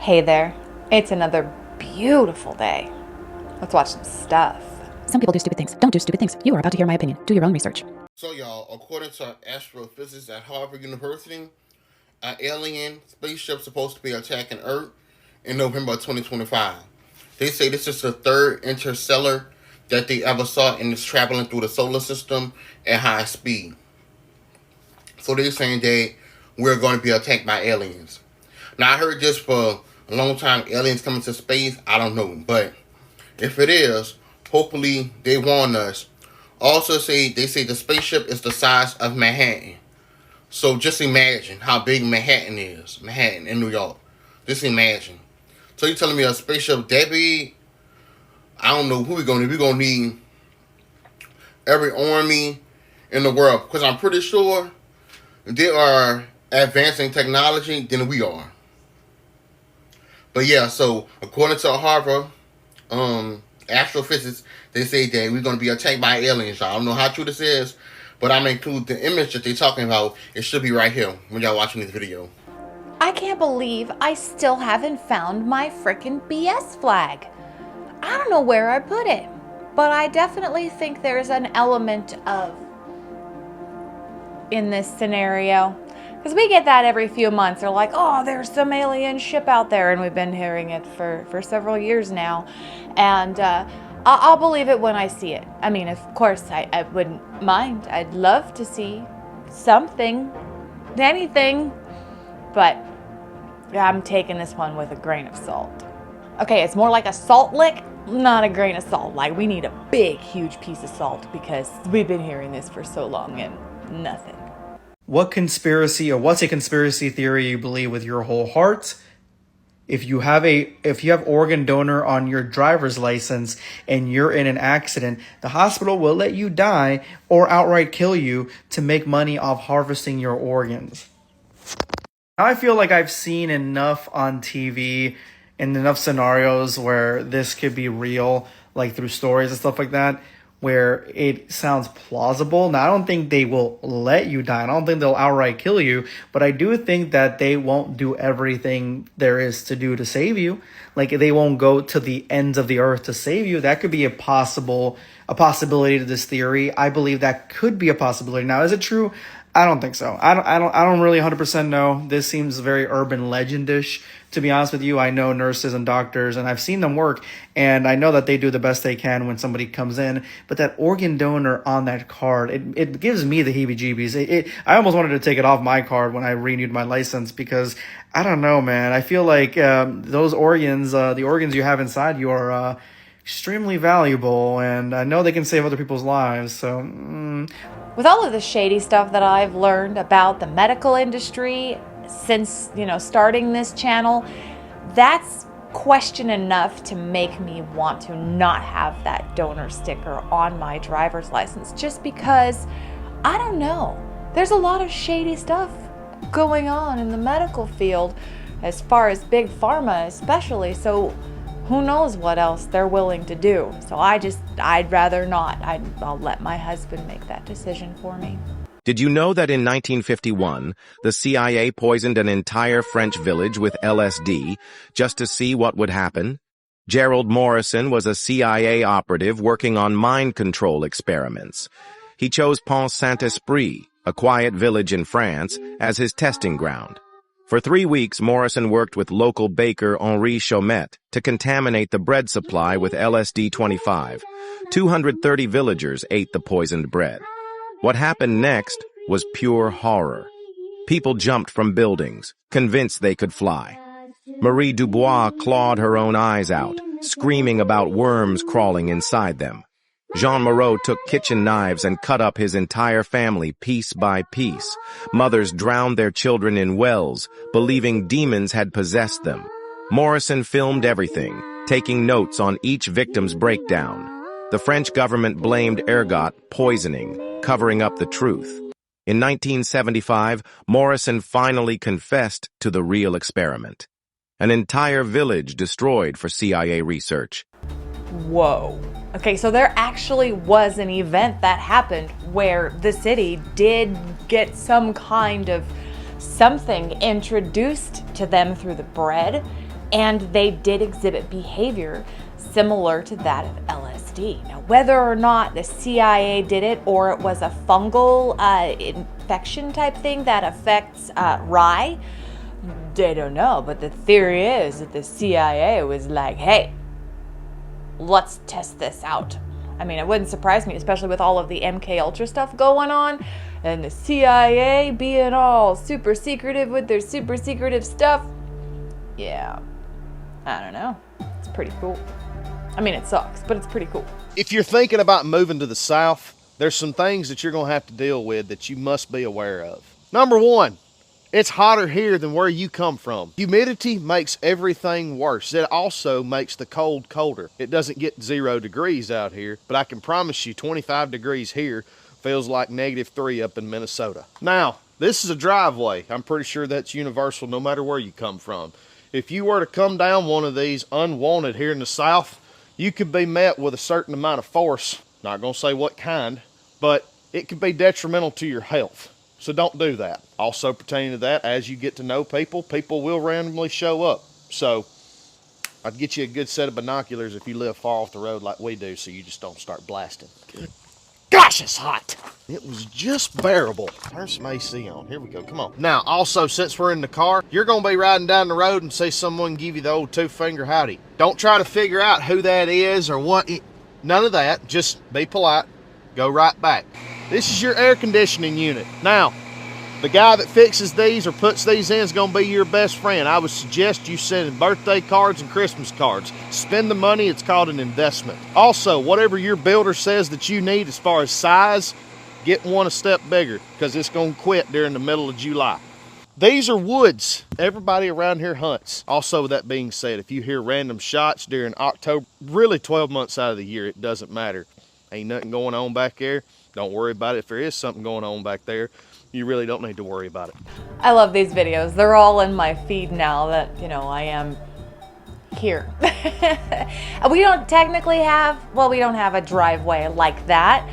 Hey there, it's another beautiful day. Let's watch some stuff. Some people do stupid things. Don't do stupid things. You are about to hear my opinion. Do your own research. So, y'all, according to astrophysics at Harvard University, an alien spaceship supposed to be attacking Earth in November 2025. They say this is the third interstellar that they ever saw, and it's traveling through the solar system at high speed. So they're saying that we're going to be attacked by aliens. Now, I heard this for a long time, aliens coming to space. I don't know, but if it is, hopefully they warn us. Also, they say the spaceship is the size of Manhattan. So just imagine how big Manhattan is. Manhattan in New York. Just imagine. So you telling me a spaceship that big? I don't know who we're gonna need. We're gonna need every army in the world. Because I'm pretty sure they are advancing technology than we are. But yeah, so according to Harvard astrophysics, they say that we're gonna be attacked by aliens. I don't know how true this is, but I'm gonna include the image that they're talking about. It should be right here when y'all watching this video. I can't believe I still haven't found my frickin' BS flag. I don't know where I put it, but I definitely think there's an element of in this scenario. Because we get that every few months. They're like, oh, there's some alien ship out there. And we've been hearing it for several years now. And I'll believe it when I see it. I mean, of course, I wouldn't mind. I'd love to see something, anything. But I'm taking this one with a grain of salt. Okay, it's more like a salt lick, not a grain of salt. Like, we need a big, huge piece of salt because we've been hearing this for so long and nothing. What's a conspiracy theory you believe with your whole heart? If you have organ donor on your driver's license and you're in an accident, the hospital will let you die or outright kill you to make money off harvesting your organs. I feel like I've seen enough on TV and enough scenarios where this could be real, like through stories and stuff like that, where it sounds plausible. Now, I don't think they will let you die. I don't think they'll outright kill you, but I do think that they won't do everything there is to do to save you. Like, they won't go to the ends of the earth to save you. That could be a possibility to this theory. I believe that could be a possibility. Now, is it true? I don't think so. I don't really 100% know. This seems very urban legendish, to be honest with you. I know nurses and doctors, and I've seen them work, and I know that they do the best they can when somebody comes in. But that organ donor on that card, it gives me the heebie-jeebies. I almost wanted to take it off my card when I renewed my license because, I don't know, man. I feel like those organs, the organs you have inside you are extremely valuable, and I know they can save other people's lives, so... With all of the shady stuff that I've learned about the medical industry since, starting this channel, that's question enough to make me want to not have that donor sticker on my driver's license just because, I don't know, there's a lot of shady stuff going on in the medical field as far as big pharma especially, so who knows what else they're willing to do. So I'd rather not. I'll let my husband make that decision for me. Did you know that in 1951, the CIA poisoned an entire French village with LSD just to see what would happen? Gerald Morrison was a CIA operative working on mind control experiments. He chose Pont Saint-Esprit, a quiet village in France, as his testing ground. For 3 weeks, Morrison worked with local baker Henri Chaumet to contaminate the bread supply with LSD-25. 230 villagers ate the poisoned bread. What happened next was pure horror. People jumped from buildings, convinced they could fly. Marie Dubois clawed her own eyes out, screaming about worms crawling inside them. Jean Moreau took kitchen knives and cut up his entire family piece by piece. Mothers drowned their children in wells, believing demons had possessed them. Morrison filmed everything, taking notes on each victim's breakdown. The French government blamed ergot poisoning, covering up the truth. In 1975, Morrison finally confessed to the real experiment. An entire village destroyed for CIA research. Whoa. Okay, so there actually was an event that happened where the city did get some kind of something introduced to them through the bread, and they did exhibit behavior similar to that of LSD. Now, whether or not the CIA did it or it was a fungal infection type thing that affects rye, they don't know. But the theory is that the CIA was like, hey, let's test this out. I mean, it wouldn't surprise me, especially with all of the MK Ultra stuff going on, and the CIA being all super secretive with their super secretive stuff. Yeah, I don't know. It's pretty cool. I mean, it sucks, but it's pretty cool. If you're thinking about moving to the South, there's some things that you're going to have to deal with that you must be aware of. Number one, it's hotter here than where you come from. Humidity makes everything worse. It also makes the cold colder. It doesn't get 0 degrees out here, but I can promise you 25 degrees here feels like -3 up in Minnesota. Now, this is a driveway. I'm pretty sure that's universal no matter where you come from. If you were to come down one of these unwanted here in the South, you could be met with a certain amount of force. Not gonna say what kind, but it could be detrimental to your health. So don't do that. Also pertaining to that, as you get to know people, people will randomly show up. So I'd get you a good set of binoculars if you live far off the road like we do, so you just don't start blasting. Good gosh, it's hot. It was just bearable. Turn some AC on. Here we go. Come on. Now, also, since we're in the car, you're going to be riding down the road and see someone give you the old 2-finger howdy. Don't try to figure out who that is or what. None of that. Just be polite. Go right back. This is your air conditioning unit. Now, the guy that fixes these or puts these in is going to be your best friend. I would suggest you send birthday cards and Christmas cards. Spend the money. It's called an investment. Also, whatever your builder says that you need as far as size, get one a step bigger because it's going to quit during the middle of July. These are woods. Everybody around here hunts. Also, with that being said, if you hear random shots during October, really 12 months out of the year, it doesn't matter. Ain't nothing going on back there. Don't worry about it. If there is something going on back there, you really don't need to worry about it. I love these videos. They're all in my feed now that, I am here. We don't technically have, we don't have a driveway like that,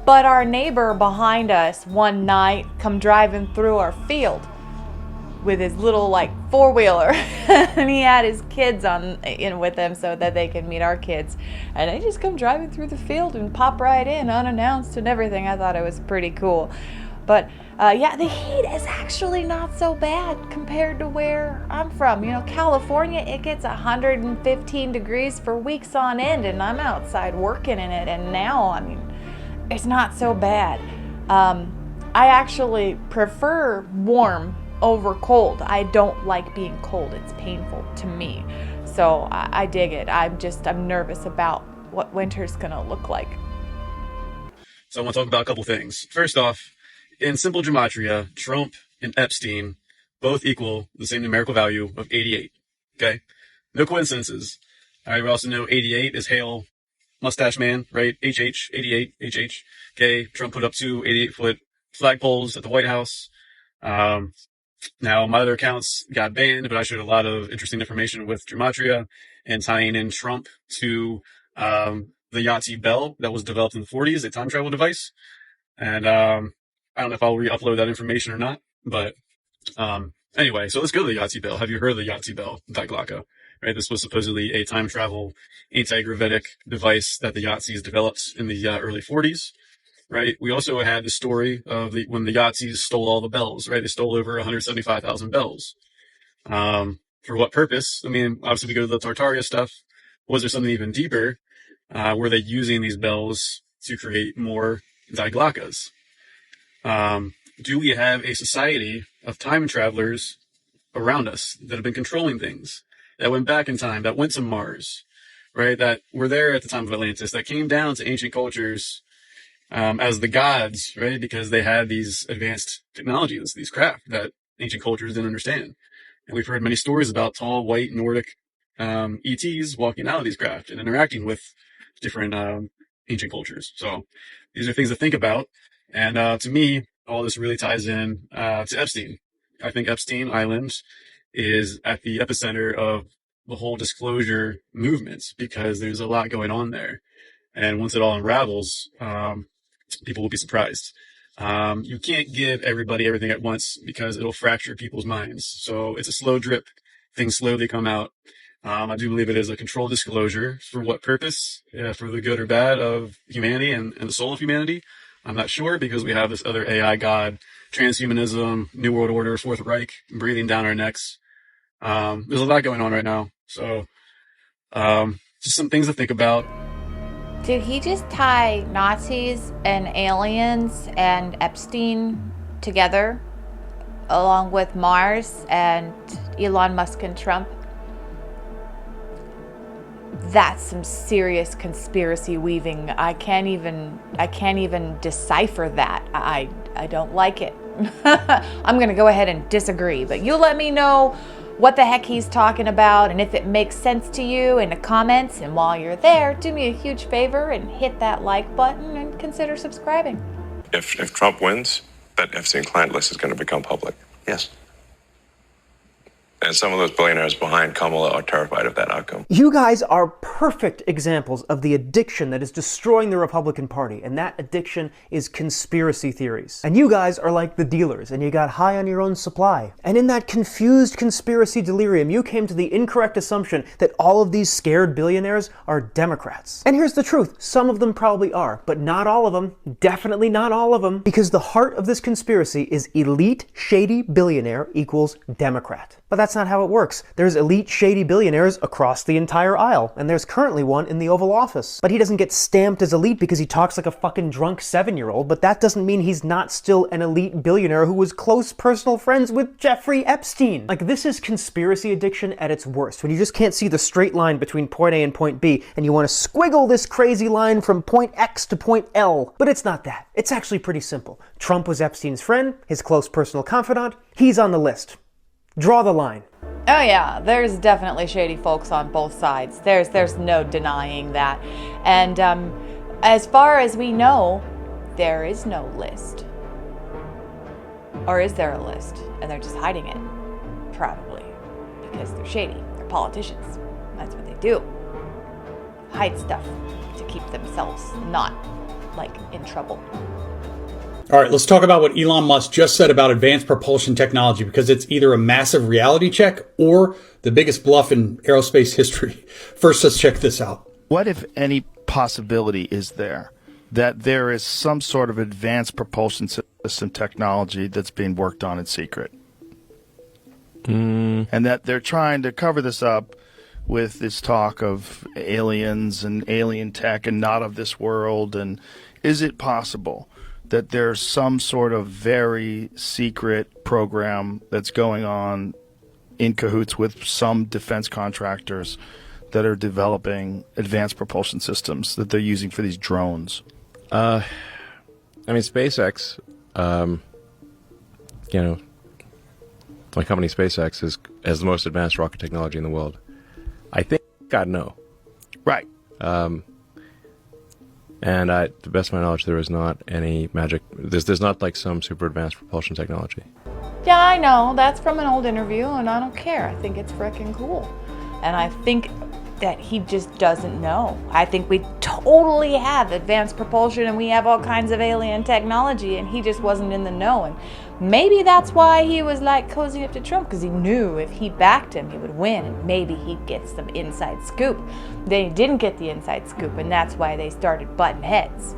but our neighbor behind us one night come driving through our field with his little four-wheeler and he had his kids with him so that they could meet our kids, and they just come driving through the field and pop right in unannounced and everything. I thought it was pretty cool. But yeah, the heat is actually not so bad compared to where I'm from. California, it gets 115 degrees for weeks on end, and I'm outside working in it, and now, it's not so bad. I actually prefer warm over cold. I don't like being cold. It's painful to me. So I dig it. I'm nervous about what winter's gonna look like. So I want to talk about a couple things. First off, in simple gematria, Trump and Epstein both equal the same numerical value of 88. Okay? No coincidences. All right, we also know 88 is Hale Mustache Man, right? HH, 88, HH. Okay, Trump put up 2 88-foot flagpoles at the White House. Now, my other accounts got banned, but I showed a lot of interesting information with gematria and tying in Trump to the Yahtzee bell that was developed in the 40s, a time travel device. And I don't know if I'll re-upload that information or not, but anyway, so let's go to the Yahtzee bell. Have you heard of the Yahtzee bell, Diglocka? Right, this was supposedly a time travel anti-gravitic device that the Yahtzees developed in the early 40s. Right. We also had the story of when the Yahtzees stole all the bells. Right, they stole over 175,000 bells. For what purpose? Obviously we go to the Tartaria stuff. Was there something even deeper? Were they using these bells to create more Diglockas? Do we have a society of time travelers around us that have been controlling things, that went back in time, that went to Mars, right? That were there at the time of Atlantis, that came down to ancient cultures as the gods, right? Because they had these advanced technologies, these craft that ancient cultures didn't understand. And we've heard many stories about tall, white, Nordic ETs walking out of these craft and interacting with different ancient cultures. So these are things to think about. And to me, all this really ties in to Epstein. I think Epstein Island is at the epicenter of the whole disclosure movement because there's a lot going on there. And once it all unravels, people will be surprised. You can't give everybody everything at once because it'll fracture people's minds. So it's a slow drip. Things slowly come out. I do believe it is a controlled disclosure. For what purpose? Yeah, for the good or bad of humanity and the soul of humanity? I'm not sure, because we have this other AI god, transhumanism, New World Order, Fourth Reich breathing down our necks. There's a lot going on right now. So, just some things to think about. Did he just tie Nazis and aliens and Epstein together, along with Mars and Elon Musk and Trump? That's some serious conspiracy weaving. I can't even decipher that. I don't like it. I'm gonna go ahead and disagree, but you let me know what the heck he's talking about and if it makes sense to you in the comments. And while you're there, do me a huge favor and hit that like button and consider subscribing. If Trump wins, that Epstein client list is going to become public. Yes. And some of those billionaires behind Kamala are terrified of that outcome. You guys are perfect examples of the addiction that is destroying the Republican Party, and that addiction is conspiracy theories. And you guys are like the dealers, and you got high on your own supply. And in that confused conspiracy delirium, you came to the incorrect assumption that all of these scared billionaires are Democrats. And here's the truth, some of them probably are, but not all of them, definitely not all of them, because the heart of this conspiracy is elite, shady billionaire equals Democrat. But that's not how it works. There's elite shady billionaires across the entire aisle, and there's currently one in the Oval Office. But he doesn't get stamped as elite because he talks like a fucking drunk 7-year-old, but that doesn't mean he's not still an elite billionaire who was close personal friends with Jeffrey Epstein. Like, this is conspiracy addiction at its worst, when you just can't see the straight line between point A and point B, and you want to squiggle this crazy line from point X to point L. But it's not that. It's actually pretty simple. Trump was Epstein's friend, his close personal confidant. He's on the list. Draw the line. Oh yeah, there's definitely shady folks on both sides. There's no denying that. And as far as we know, there is no list. Or is there a list? And they're just hiding it. Probably. Because they're shady. They're politicians. That's what they do. Hide stuff to keep themselves not, like, in trouble. All right, let's talk about what Elon Musk just said about advanced propulsion technology, because it's either a massive reality check or the biggest bluff in aerospace history. First, let's check this out. What, if any, possibility is there that there is some sort of advanced propulsion system technology that's being worked on in secret? And that they're trying to cover this up with this talk of aliens and alien tech and not of this world? And is it possible that there's some sort of very secret program that's going on in cahoots with some defense contractors that are developing advanced propulsion systems that they're using for these drones? I mean, SpaceX, my company SpaceX has the most advanced rocket technology in the world. I think God no. Right. And to the best of my knowledge, there is not any magic. There's not like some super advanced propulsion technology. Yeah, I know. That's from an old interview, and I don't care. I think it's freaking cool. And I think that he just doesn't know. I think we totally have advanced propulsion and we have all kinds of alien technology, and he just wasn't in the know. And maybe that's why he was like cozying up to Trump, because he knew if he backed him, he would win, and maybe he'd get some inside scoop. They didn't get the inside scoop, and that's why they started butting heads.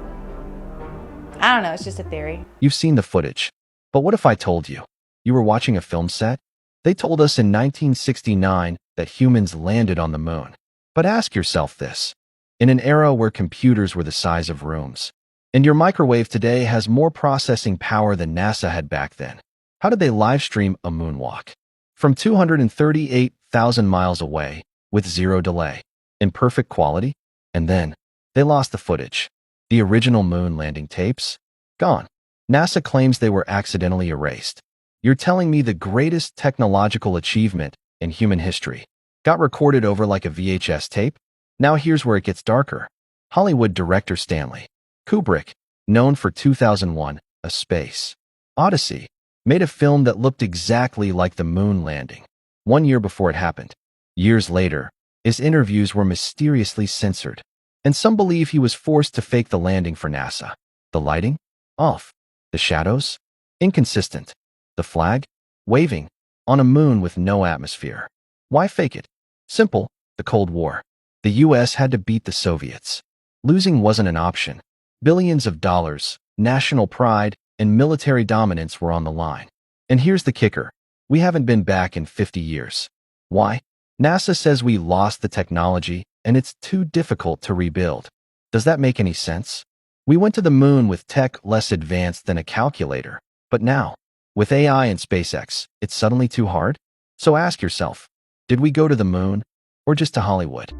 I don't know, it's just a theory. You've seen the footage. But what if I told you? You were watching a film set? They told us in 1969 that humans landed on the moon. But ask yourself this. In an era where computers were the size of rooms, and your microwave today has more processing power than NASA had back then, how did they live stream a moonwalk? From 238,000 miles away, with zero delay, in perfect quality, and then they lost the footage. The original moon landing tapes? Gone. NASA claims they were accidentally erased. You're telling me the greatest technological achievement in human history got recorded over like a VHS tape? Now here's where it gets darker. Hollywood director Stanley Kubrick, known for 2001, A Space Odyssey, made a film that looked exactly like the moon landing 1 year before it happened. Years later, his interviews were mysteriously censored, and some believe he was forced to fake the landing for NASA. The lighting? Off. The shadows? Inconsistent. The flag? Waving. On a moon with no atmosphere. Why fake it? Simple, the Cold War. The US had to beat the Soviets. Losing wasn't an option. Billions of dollars, national pride, and military dominance were on the line. And here's the kicker. We haven't been back in 50 years. Why? NASA says we lost the technology and it's too difficult to rebuild. Does that make any sense? We went to the moon with tech less advanced than a calculator. But now, with AI and SpaceX, it's suddenly too hard? So ask yourself, did we go to the moon or just to Hollywood?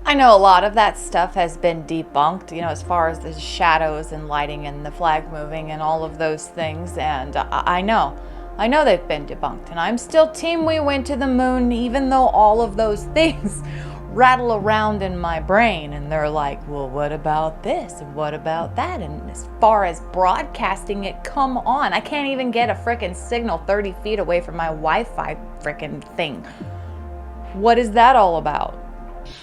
I know a lot of that stuff has been debunked, as far as the shadows and lighting and the flag moving and all of those things. And I know they've been debunked. And I'm still team we went to the moon, even though all of those things rattle around in my brain. And they're like, well, what about this? And what about that? And as far as broadcasting it, come on. I can't even get a frickin' signal 30 feet away from my Wi-Fi frickin' thing. What is that all about?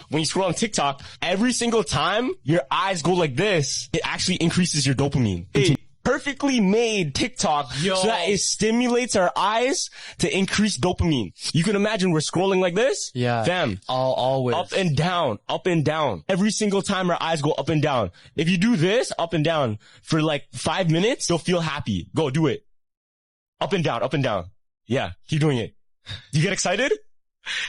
When you scroll on TikTok, every single time your eyes go like this, it actually increases your dopamine. It perfectly made TikTok so that it stimulates our eyes to increase dopamine. You can imagine we're scrolling like this. Yeah. Fam. Always. Up and down, up and down. Every single time our eyes go up and down. If you do this, up and down, for like 5 minutes, you'll feel happy. Go do it. Up and down, up and down. Yeah, keep doing it. Do you get excited?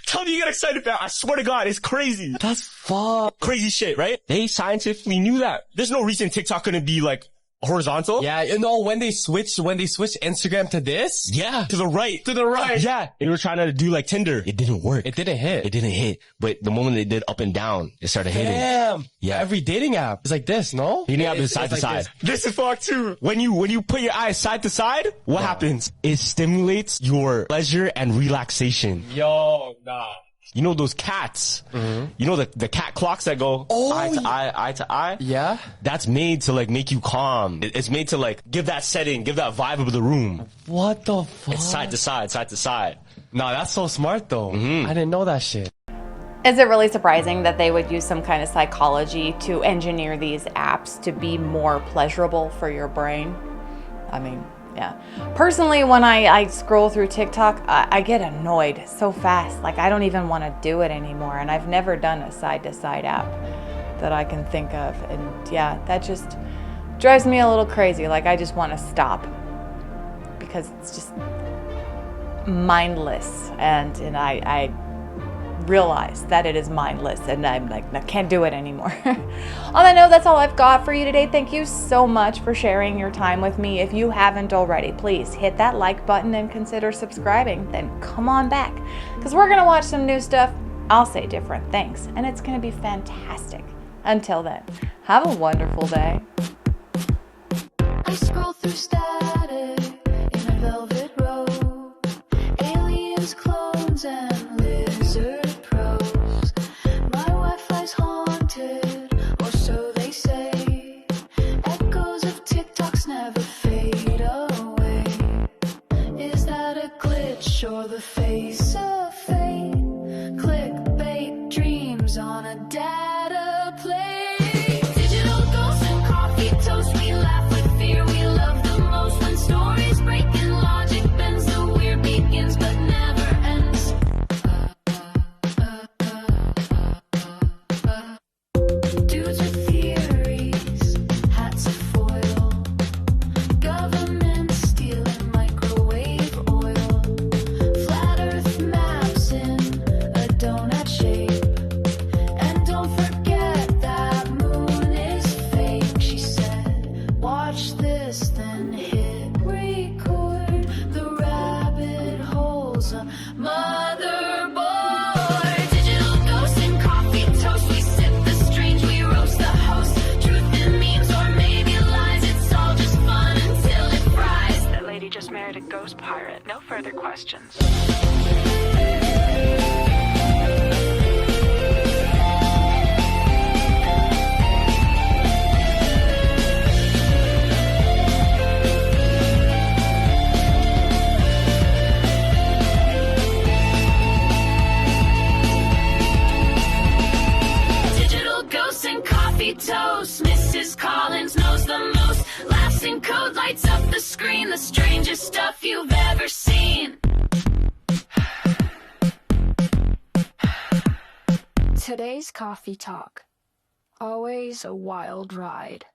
Tell me you get excited, fam. I swear to God, it's crazy. That's fuck. Crazy shit, right? They scientifically knew that. There's no reason TikTok couldn't be like horizontal. Yeah, when they switched Instagram to this. Yeah, to the right. To the right. Yeah. They were trying to do like Tinder. It didn't work. It didn't hit. It didn't hit. But the moment they did up and down, it started hitting. Damn. Yeah. Every dating app is like this, no? Dating app is side to side. This is fucked too. When you put your eyes side to side, what happens? It stimulates your pleasure and relaxation. Yo, nah. You know those cats? Mm-hmm. You know the cat clocks that go eye to eye? Yeah. That's made to like make you calm. It's made to like give that setting, give that vibe of the room. What the fuck? It's side to side, side to side. Nah, that's so smart though. Mm-hmm. I didn't know that shit. Is it really surprising that they would use some kind of psychology to engineer these apps to be more pleasurable for your brain? I mean, yeah. Personally, when I scroll through TikTok, I get annoyed so fast. Like, I don't even want to do it anymore. And I've never done a side-to-side app that I can think of. And yeah, that just drives me a little crazy. Like, I just want to stop because it's just mindless. And I realize that it is mindless, and I'm like, I can't do it anymore. On that note, that's all I've got for you today. Thank you so much for sharing your time with me. If you haven't already, please hit that like button and consider subscribing. Then come on back, because we're gonna watch some new stuff. I'll say different things, and it's gonna be fantastic. Until then, have a wonderful day. I scroll through static in a velvet robe, aliens, clones, and lizard pros. My Wi-Fi's haunted, or so they say. Echoes of TikToks never fade away. Is that a glitch or the face of fate? Clickbait dreams on a data plate. Digital ghosts and coffee toast. We laugh with fear. We love the most when stories break and logic bends. The weird begins but never ends. Dudes with theories, hats of foil. Government stealing microwave oil. Flat earth maps in a donut shape. And don't forget that moon is fake, she said. Watch this, then hit record. The rabbit holes a motherboard. Digital ghosts and coffee toast. We sip the strange, we roast the host. Truth in memes or maybe lies. It's all just fun until it fries. That lady just married a ghost pirate. No further questions. Digital ghosts and coffee toast. Mrs. Collins knows the most. Laughs in code, lights up the screen. The strangest stuff you've ever seen. Today's coffee talk. Always a wild ride.